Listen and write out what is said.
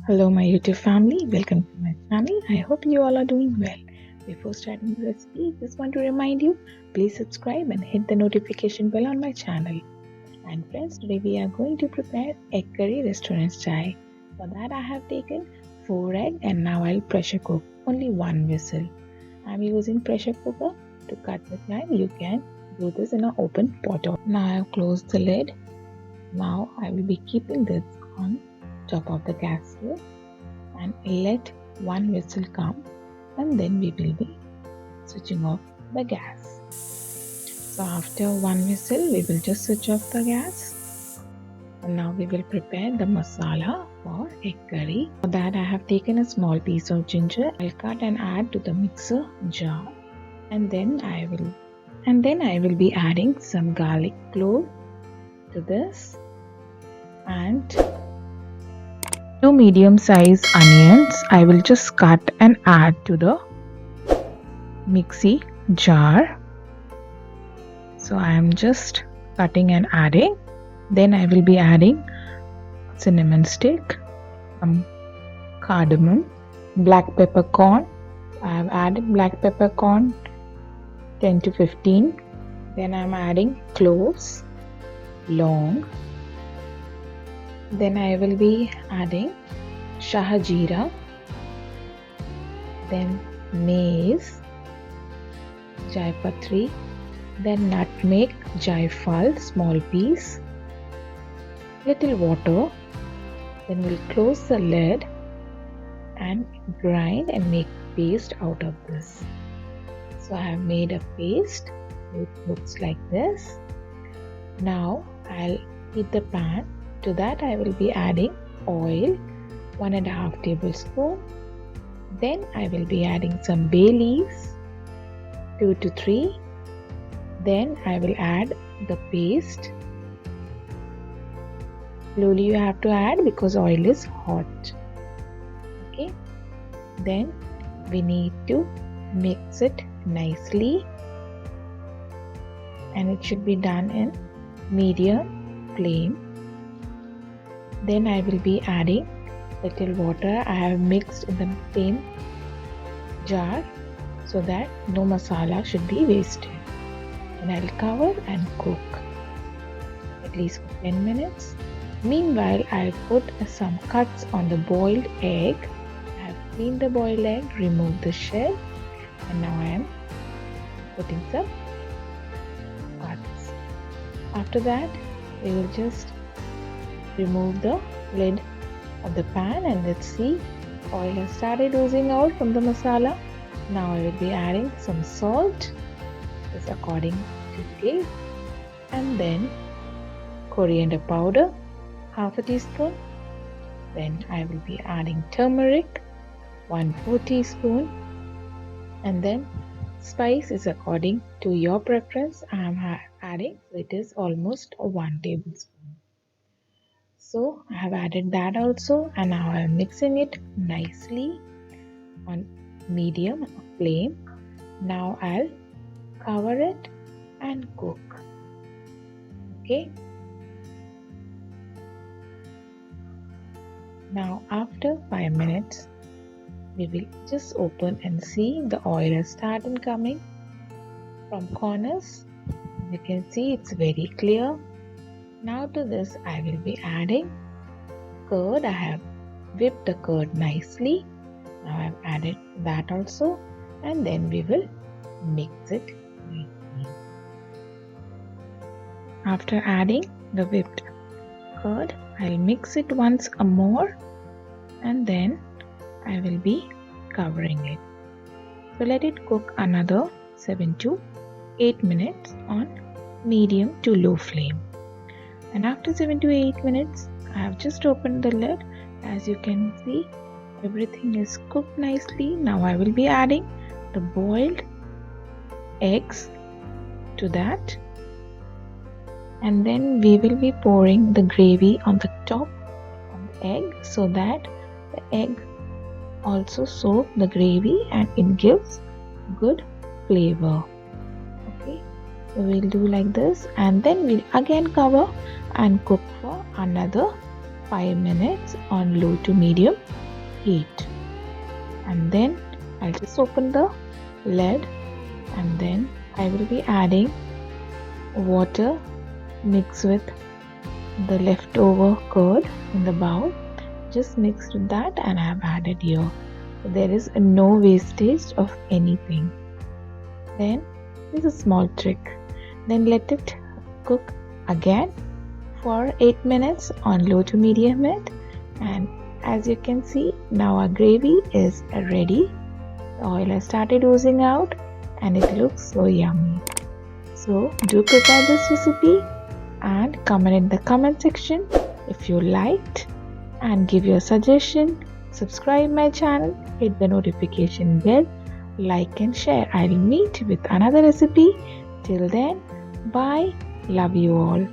Hello my YouTube family, welcome to my channel. I hope you all are doing well. Before starting the recipe, just want to remind you, please subscribe and hit the notification bell on my channel. And friends, today we are going to prepare egg curry restaurant style. For that I have taken 4 eggs and now I'll pressure cook only 1 whistle. I'm using pressure cooker. To cut the time, you can do this in an open pot. Now I have closed the lid. Now I will be keeping this on top of the gas stove and let 1 whistle come, and then we will be switching off the gas. So after 1 whistle we will just switch off the gas, and now we will prepare the masala for egg curry. For that I have taken a small piece of ginger. I'll cut and add to the mixer jar, and then I will be adding some garlic clove to this and 2 medium-sized onions. I will just cut and add to the mixie jar. So I am just cutting and adding. Then I will be adding cinnamon stick, some cardamom, black peppercorn. I have added black peppercorn 10 to 15. Then I am adding cloves, long. Then I will be adding shahajira, then maize, CHAPATI, then nutmeg, jaifal, small piece, little water. Then we'll close the lid and grind and make paste out of this. So I have made a paste. It looks like this. Now I'll heat the pan. To that I will be adding oil, 1.5 tablespoon. Then I will be adding some bay leaves, 2 to 3. Then I will add the paste. Slowly you have to add because oil is hot. Okay. Then we need to mix it nicely, and it should be done in medium flame. Then I will be adding little water. I have mixed in the same jar so that no masala should be wasted. And I will cover and cook at least for 10 minutes. Meanwhile, I put some cuts on the boiled egg. I have cleaned the boiled egg, removed the shell, and now I am putting some cuts. After that, we will just remove the lid of the pan, and let's see, oil has started oozing out from the masala. Now I will be adding some salt, just according to taste, and then coriander powder, half a teaspoon. Then I will be adding turmeric, 1/4 teaspoon, and then spice is according to your preference. I am adding, so it is almost 1 tablespoon. So I have added that also, and now I am mixing it nicely on medium flame. Now I'll cover it and cook. Okay. Now after 5 minutes, we will just open and see the oil has started coming from corners. You can see it's very clear. Now to this I will be adding curd. I have whipped the curd nicely. Now I have added that also, and then we will mix it nicely. After adding the whipped curd, I'll mix it once more, and then I will be covering it. So let it cook another 7 to 8 minutes on medium to low flame. And after 7 to 8 minutes, I have just opened the lid. As you can see, everything is cooked nicely. Now I will be adding the boiled eggs to that, and then we will be pouring the gravy on the top of the egg so that the egg also soaks the gravy and it gives good flavor. Okay, so we'll do like this, and then we'll again cover and cook for another 5 minutes on low to medium heat. And then I'll just open the lid, and then I will be adding water mixed with the leftover curd in the bowl. Just mixed with that, and I have added here. So there is no wastage of anything. Then there's a small trick. Then let it cook again for 8 minutes on low to medium heat, and as you can see, now our gravy is ready. The oil has started oozing out and it looks so yummy. So do prepare this recipe and comment in the comment section if you liked, and give your suggestion. Subscribe my channel, hit the notification bell, like and share. I'll meet with another recipe. Till then, bye. Love you all.